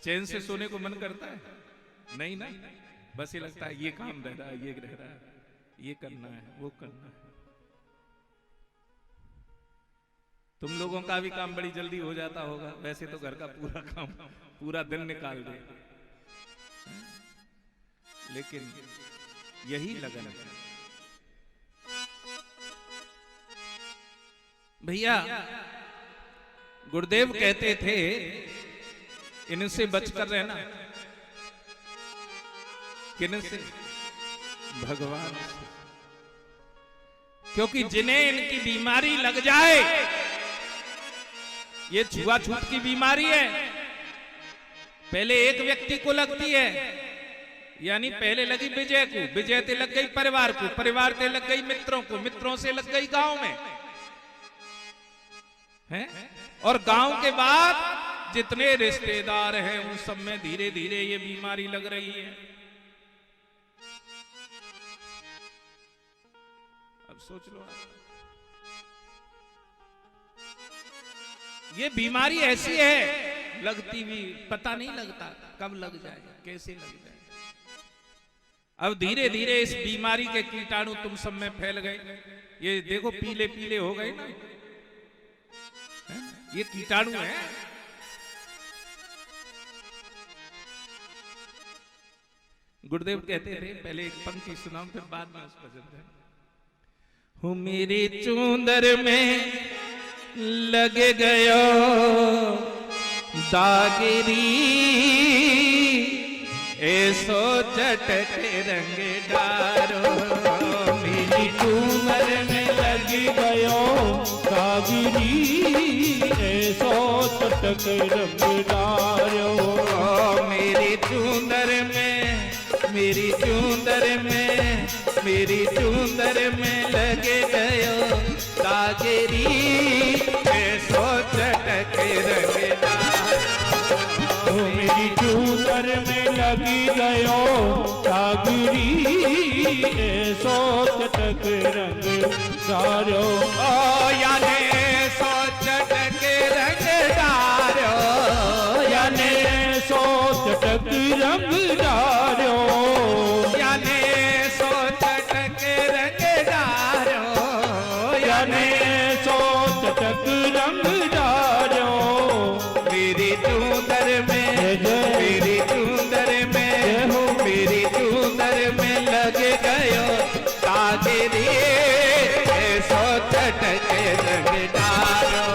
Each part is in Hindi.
चैन से सोने को मन करता है? नहीं ना, बस ये लगता है ये काम रह रहा है, ये रह रहा है, ये करना है, वो करना है। तुम लोगों का भी काम बड़ी जल्दी हो जाता होगा, वैसे तो घर का पूरा काम पूरा दिन निकाल दे, लेकिन यही लगन है भैया। गुरुदेव कहते थे इनसे बचकर रहना। किनसे? भगवान से। क्योंकि जिन्हें इनकी बीमारी लग जाए, ये छुआछूत की बीमारी है, पहले एक व्यक्ति को लगती है, यानी पहले लगी विजय को, विजय से लग गई परिवार को, परिवार से लग गई मित्रों को, मित्रों से लग गई गांव में है, और गांव के बाद जितने रिश्तेदार हैं उन सब में धीरे धीरे ये बीमारी लग रही है। अब सोच लो, ये बीमारी ऐसी है, लगती भी पता नहीं लगता कब लग जाए, कैसे लग जाए। अब धीरे धीरे इस बीमारी के कीटाणु तुम सब में फैल गए। ये देखो पीले पीले हो गए ना, ये कीटाणु है। गुरुदेव कहते थे, पहले एक पंक्ति सुनाऊं फिर बाद में उसको जल्द है। हूँ मेरी चूंदर में लग गयो दागिरी, ऐसो चटक रंग डारो। मेरी चूंदर में लग गयो दागिरी, ऐसो चटक रंग डारो। मेरी चूंदर में, मेरी चूंदर में, मेरी चूंदर में लगे गयो दागिरी, ऐसो चटक रंग डारो। मेरी चूंदर में लगी गयो दागिरी, ऐसो चटक रंग डारो। याने सो चटक रंग डारो, याने सो चटक रंग डारो। याने सो चटक रंग डारो, याने सो चटक रंग डारो। मेरी चूंदर में, मेरी चूंदर में, मेरी चूंदर में लग गयो दागिरी, ऐसो चटक रंग डारो।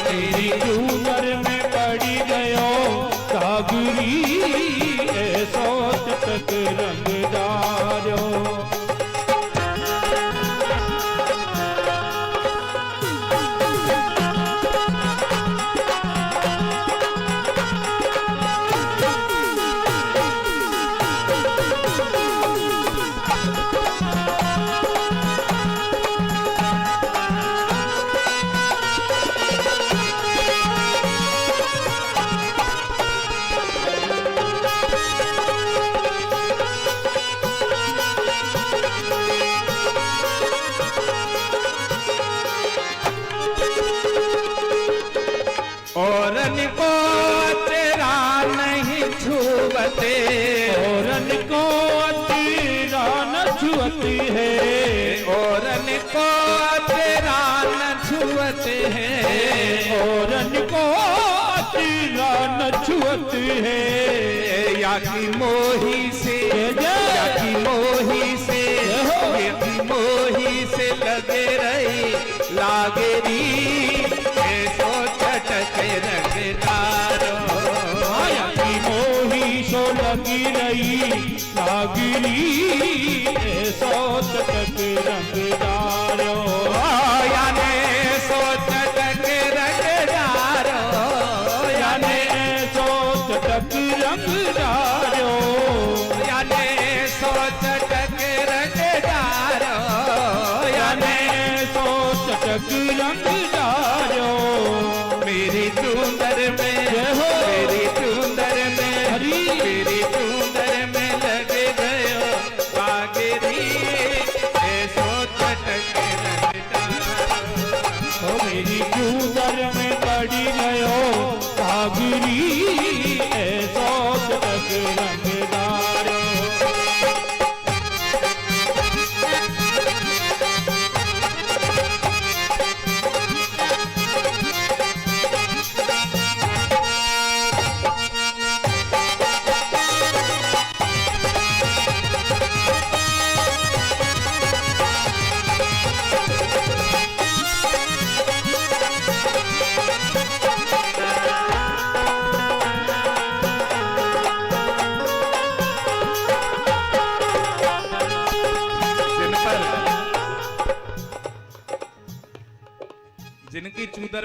मेरी चूंदर में पड़ी गयो दागिरी, ऐसो चटक रंग डारो। औरन को तेरा नहीं छुअते, औरन को तेरा न छुअती है। औरन को तेरा न छुअते हैं, औरन को तेरा न छुअती है। या की मोही से, या की मोही से, या की मोही से लगे रही लागेरी, ऐसो चटक रंग डारो। माया की मोही सो लगी रही लागिरी, ऐसो चटक रंग डारो। याने सो चटक रंग डारो, याने सो चटक रंग डारो। याने सो चटक रंग डारो, याने सो चटक रंग डारो। मेरी चूंदर में, मेरी चूंदर में, मेरी चूंदर में लग गयो दागिरी, ऐसो चटक रंग डारो। मेरी चूंदर में पड़ी गयो दागिरी,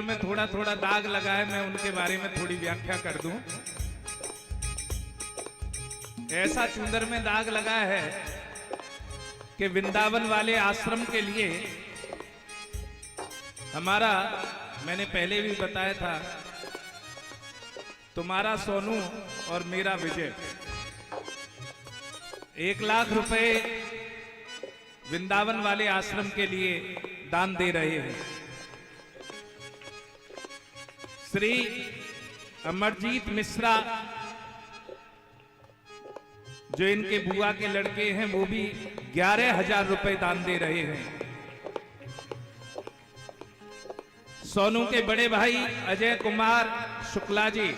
में थोड़ा थोड़ा दाग लगा है, मैं उनके बारे में थोड़ी व्याख्या कर दूं। ऐसा चुंदर में दाग लगा है कि वृंदावन वाले आश्रम के लिए हमारा, मैंने पहले भी बताया था, तुम्हारा सोनू और मेरा विजय 1 लाख रुपए वृंदावन वाले आश्रम के लिए दान दे रहे हैं। श्री अमरजीत मिश्रा जो इनके बुआ के लड़के हैं, वो भी 11,000 रुपए दान दे रहे हैं। सोनू के बड़े भाई अजय कुमार शुक्ला जी,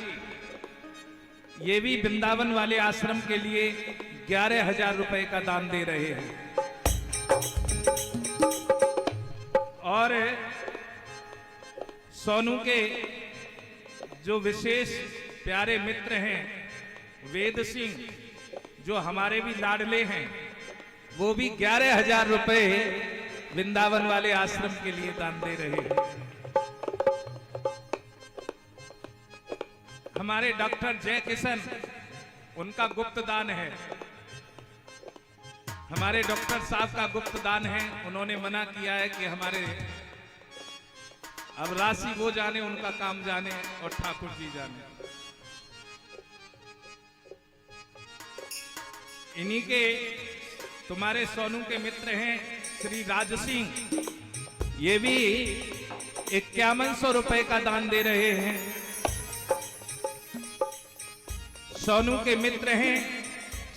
ये भी वृंदावन वाले आश्रम के लिए 11,000 रुपए का दान दे रहे हैं। और सोनू के जो विशेष प्यारे मित्र हैं वेद सिंह, जो हमारे भी लाडले हैं, वो भी 11,000 रुपए वृंदावन वाले आश्रम के लिए दान दे रहे हैं। हमारे डॉक्टर जय किशन, उनका गुप्त दान है, हमारे डॉक्टर साहब का गुप्त दान है। उन्होंने मना किया है कि हमारे अब राशि वो जाने, उनका काम जाने और ठाकुर जी जाने। इन्हीं के तुम्हारे सोनू के मित्र हैं श्री राज सिंह, ये भी 5100 रुपए का दान दे रहे हैं। सोनू के मित्र हैं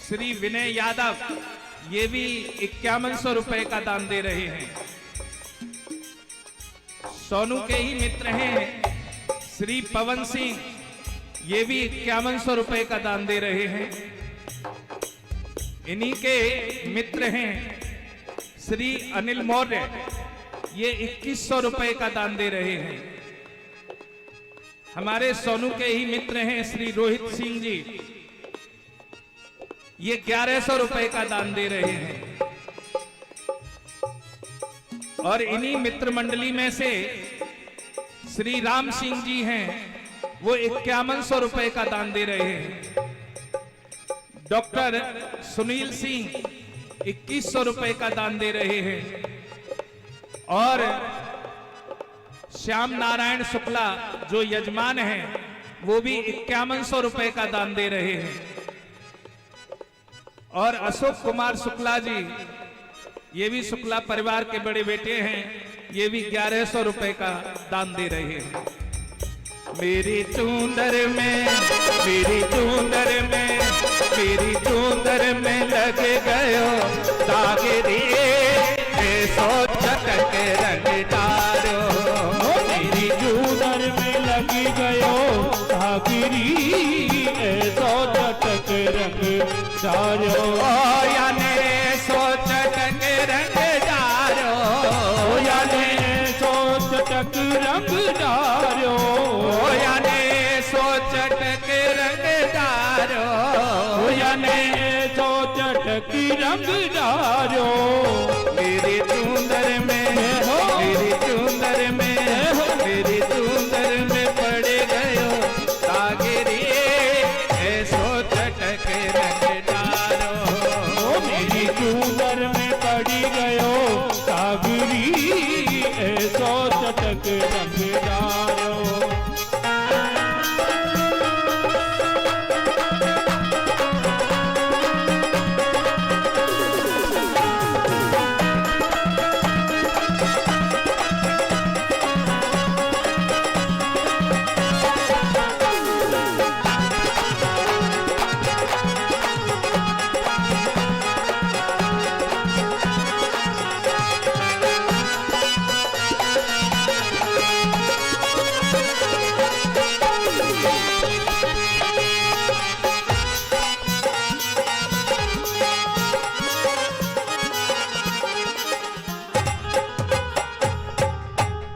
श्री विनय यादव, ये भी 5100 रुपए का दान दे रहे हैं। सोनू के ही मित्र हैं श्री पवन सिंह, ये भी 5100 रुपए का दान दे रहे हैं। इन्हीं के मित्र हैं श्री अनिल मौर्य, ये 2100 रुपए का दान दे रहे हैं। हमारे सोनू के ही मित्र हैं श्री रोहित सिंह जी, ये 1100 रुपए का दान दे रहे हैं। और इन्हीं मित्र मंडली में से श्री राम सिंह जी हैं, वो 5100 रुपए का दान दे रहे हैं। डॉक्टर सुनील सिंह 2100 रुपए का दान दे रहे हैं। और श्याम नारायण शुक्ला जो यजमान हैं, वो भी 5100 रुपए का दान दे रहे हैं। और अशोक कुमार शुक्ला जी, ये भी शुक्ला परिवार के बड़े बेटे हैं, ये भी 1100 रुपए का दान दे रहे हैं। मेरी चूंदर में, मेरी चूंदर में, मेरी चूंदर में लग गयो दाग रे, ऐसो चटक रंग डारो। मेरी चूंदर में लग गयो दाग रे, ऐसो चटक रंग डारो। याने सो चटक रंग डारो, याने सो चटक रंग डारो, याने सो चटक रंग डारो, याने सो चटक रंग डारो। मेरी